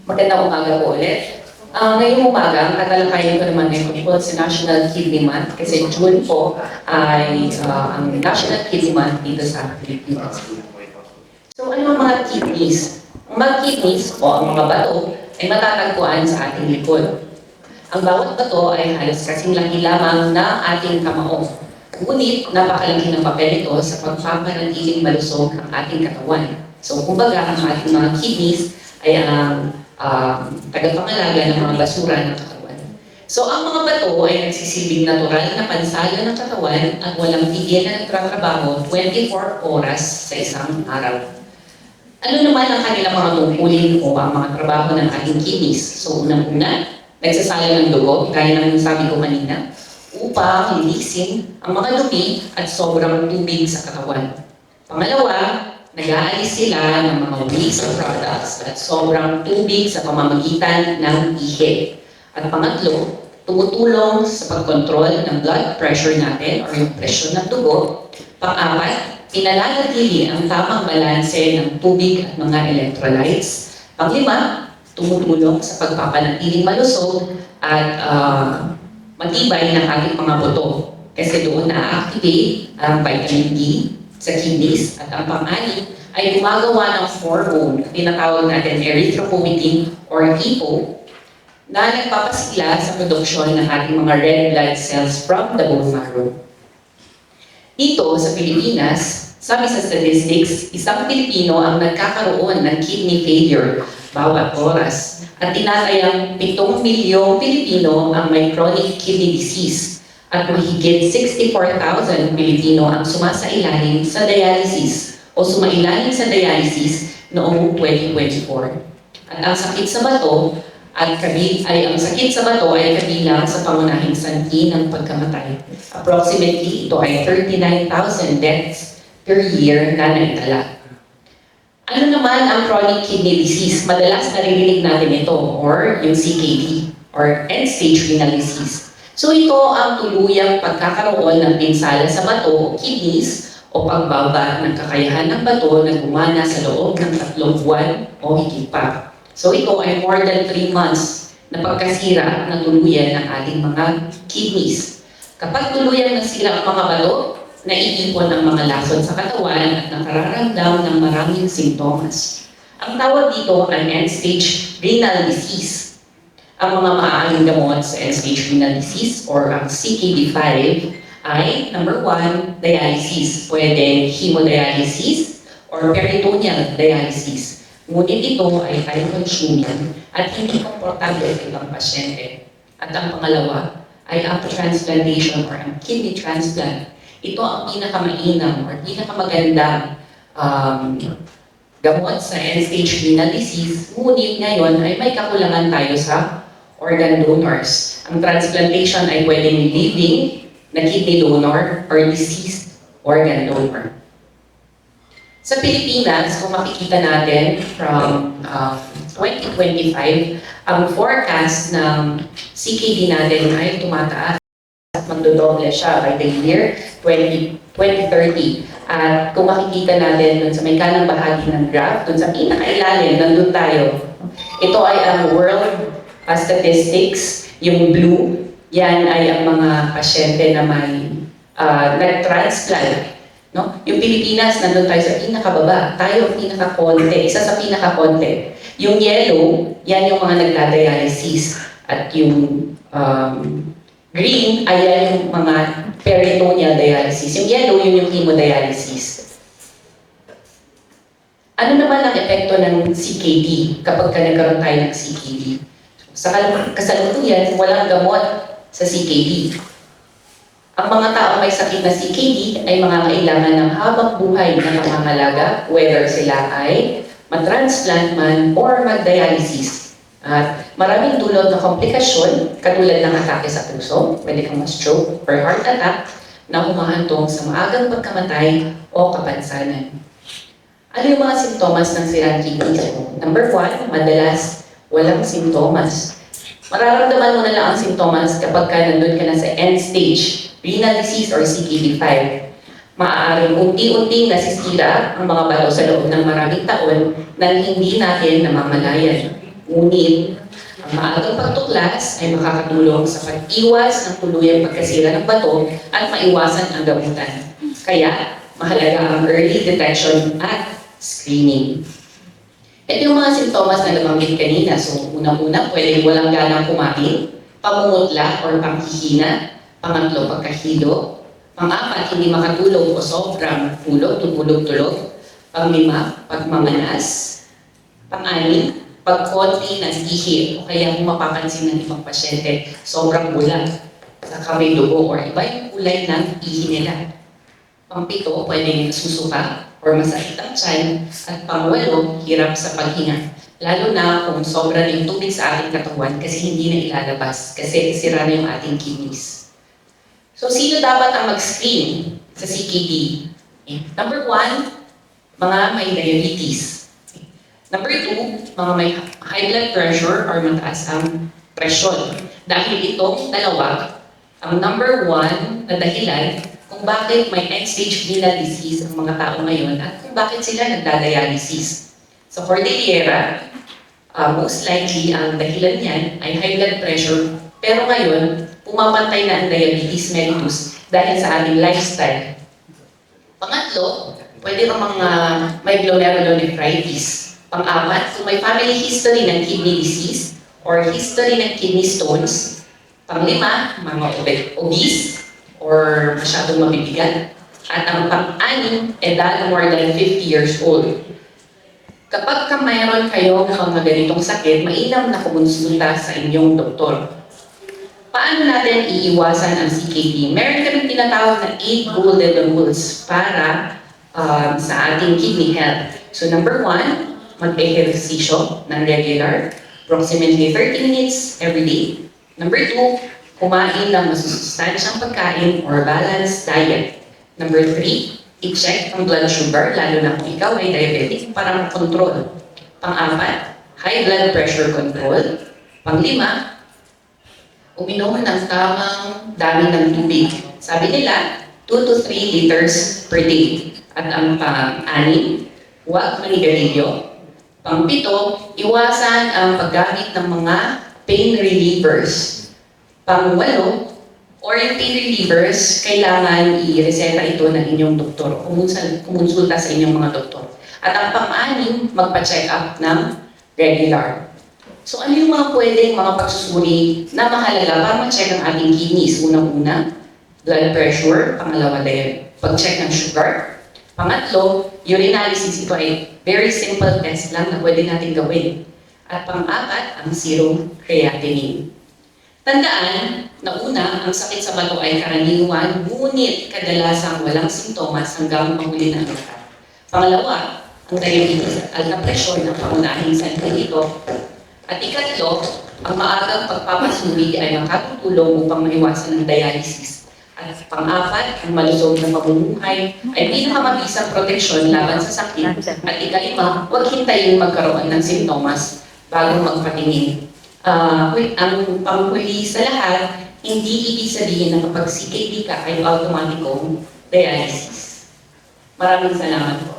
Magandang umaga po ulit. Ngayong umaga, ang tatalakayin ko naman ay tungkol sa National Kidney Month kasi June po ay ang National Kidney Month dito sa Pilipinas. So ano ang mga kidneys? Ang mga kidneys o ang mga bato ay matatagpuan sa ating likod. Ang bawat bato ay halos kasing laki lamang na ating kamao. Ngunit napakalaki ng papel ito sa pagpapanatiling malusog ang ating katawan. So kumbaga ang ating mga kidneys ay ang tagapangalaga ng mga basura ng katawan. So ang mga bato ay nagsisilbing natural na pansalo ng katawan at walang tigil na nagtatrabaho 24 oras sa isang araw. Ano naman ang kanilang mga tungkulin o ang mga trabaho ng ating kidneys? So unang-una, nagsasala ng dugo, gaya ng sabi ko kanina, upang linisin ang mga dumi at sobrang tubig sa katawan. Pangalawa, nag-aalis sila ng mga waste products at sobrang tubig sa pamamagitan ng ihi. At pangatlo, tumutulong sa pagkontrol ng blood pressure natin o yung presyon ng dugo. Pang-apat, pinananatili ang tamang balanse ng tubig at mga electrolytes. Panglima, tumutulong sa pagpapanatiling malusog at matibay ng ating mga buto. Kasi doon na-activate ang vitamin D sa kidneys at ang pang-anim ay gumagawa ng hormone na tinatawag natin erythropoietin or EPO na nagpapasigla sa produksyon ng ating mga red blood cells from the bone marrow. Dito sa Pilipinas, sabi sa statistics, isang Pilipino ang nagkakaroon ng kidney failure bawat oras at tinatayang 7 milyong Pilipino ang may chronic kidney disease at mahigit 64,000 Pilipino ang sumasailalim sa dialysis o sumailalim sa dialysis noong 2024. At ang sakit sa bato ang sakit sa bato ay kabilang sa pangunahing sanhi ng pagkamatay. Approximately, ito ay 39,000 deaths per year na naitala. Ano naman ang chronic kidney disease? Madalas naririnig natin ito, or yung CKD, or end-stage renal disease. So ito ang tuluyang pagkakaroon ng pinsala sa bato, kidneys, o pagbaba ng kakayahan ng bato na gumana sa loob ng 3 buwan o higit pa. So ito ay more than 3 months na pagkasira ng tuluyan ng ating mga kidneys. Kapag tuluyang nasira ang mga bato, naiipon ang mga lason sa katawan at nakararamdam ng maraming simptomas. Ang tawag dito ay end-stage renal disease. Ang mga maaaring gamot sa end-stage renal disease or ang CKD5 ay number 1, dialysis. Pwede hemodialysis or peritoneal dialysis. Ngunit ito ay time-consuming at hindi komportable sa ibang pasyente. At ang pangalawa ay ang transplantation or ang kidney transplant. Ito ang pinakamainam or pinakamagandang gamot sa end-stage renal disease. Ngunit ngayon ay may kakulangan tayo sa organ donors. Ang transplantation ay pwedeng living na kidney donor or deceased organ donor. Sa Pilipinas, kung makikita natin from 2025, ang forecast ng CKD natin ay tumataas at magdodoble siya by the year 2030. At kung makikita natin dun sa may kanang bahagi ng graph, dun sa pinakailalim, nandun tayo. Ito ay ang world statistics, yung blue, yan ay ang mga pasyente na may nag-transplant. No? Yung Pilipinas, nandun tayo sa pinakababa. Tayo ang pinakakonte, isa sa pinakakonte. Yung yellow, yan yung mga nagda-dialysis. At yung green, ay yan yung mga peritoneal dialysis. Yung yellow, yun yung hemodialysis. Ano naman ang epekto ng CKD kapag nagkaroon tayo ng CKD? Sa kasalukuyan, walang gamot sa CKD. Ang mga taong may sakit na CKD ay mga kailangan ng habang buhay na pangangalaga, whether sila ay matransplant man or mag-dialysis. At maraming dulot na komplikasyon, katulad ng atake sa puso, pwede kang ma-stroke or heart attack, na humahantong sa maagang pagkamatay o kapansanan. Ano yung mga simptomas ng sirang kidney? Number 1, madalas walang simptomas. Mararamdaman mo na lang ang simptomas kapag nandun ka na sa end stage, renal disease or CKD5. Maaaring unti-unting nasisira ang mga bato sa loob ng maraming taon nang hindi natin namamalayan. Ngunit, ang maagang pagtuklas ay makakatulong sa pag-iwas ng tuluyang pagkasira ng bato at maiwasan ang gamutan. Kaya, mahalaga ang early detection at screening. Ito yung mga sintomas na nabanggit kanina. So, unang-una, pwedeng walang ganang kumain, pamumutla or panghihina, pangatlo, pagkahilo, pang-apat, hindi makatulog o sobrang tulog, pang-lima, pagmamanas, pang-anim, pagkonti ng ihi o kaya kung mapapansin ng ibang pasyente, sobrang bulag sa kamay dugo or iba yung kulay ng ihi nila. Pang-pito, pwedeng susuka or masakit ang tiyan, at pang-walo, hirap sa paghinga. Lalo na kung sobra na yung tubig sa ating katawan kasi hindi na ilalabas, kasi sira na yung ating kidneys. So, sino dapat ang mag-screen sa CKD? Number 1, mga may diabetes. Number 2, mga may high blood pressure or mataas ang presyon. Dahil itong dalawa, ang number 1 na dahilan kung bakit may end-stage renal disease ang mga tao ngayon at kung bakit sila nagdadialysis. So, Cordillera, most likely ang dahilan niyan ay high blood pressure, pero ngayon, pumapantay na ang diabetes mellitus dahil sa ating lifestyle. Pangatlo, pwede rin mga may glomerulonephritis. Pang-apat, kung may family history ng kidney disease or history ng kidney stones. Pang-lima, mga obese or masyadong mabibigat. At ang pang-anim, edad more than 50 years old. Kapag mayroon kayong mga ganitong sakit, mainam na kumonsulta sa inyong doktor. Paano natin iiwasan ang CKD? Meron kaming tinatawag na 8 golden rules para sa ating kidney health. So number 1, mag-ehersisyo ng regular, approximately 30 minutes every day. Number 2, kumain ng masusustansyang pagkain or balanced diet. Number 3, i-check ang blood sugar, lalo na kung ikaw ay diabetic, para makontrol. Pang-apat, high blood pressure control. Pang-lima, uminom ng tamang dami ng tubig. Sabi nila, 2 to 3 liters per day. At ang pang-anim, huwag manigarilyo. Pang-pito, iwasan ang paggamit ng mga pain relievers. Pang-walo, or yung pain relievers, kailangan i-reseta ito ng inyong doktor. Kumonsulta sa inyong mga doktor. At ang pang-anim, magpa-check up ng regular. So ano yung mga pwedeng mga pagsusuri na mahalaga para ma-check ang ating kidneys? Unang-una, blood pressure. Pangalawa, pag-check ng sugar. Pangatlo, urinalysis. Ito ay very simple test lang na pwede natin gawin. At pang-apat, ang serum creatinine. Tandaan na una, ang sakit sa bato ay karaniwan, ngunit kadalasang walang sintomas hanggang mahuli ng lahat. Pangalawa, ang diabetes at alta presyon ang pangunahing sanhi ito. At ikatlo, ang maagang pagpapasuri ay makatutulong upang maiwasan ang dialysis. At pang-apat, ang malusog na pamumuhay ay pinakamabisang proteksyon laban sa sakit. At ikalima, huwag hintayin magkaroon ng sintomas bago magpatingin. Ang panghuli sa lahat, hindi ibig sabihin na kapag CKD ka ay automatikong dialysis. Maraming salamat po.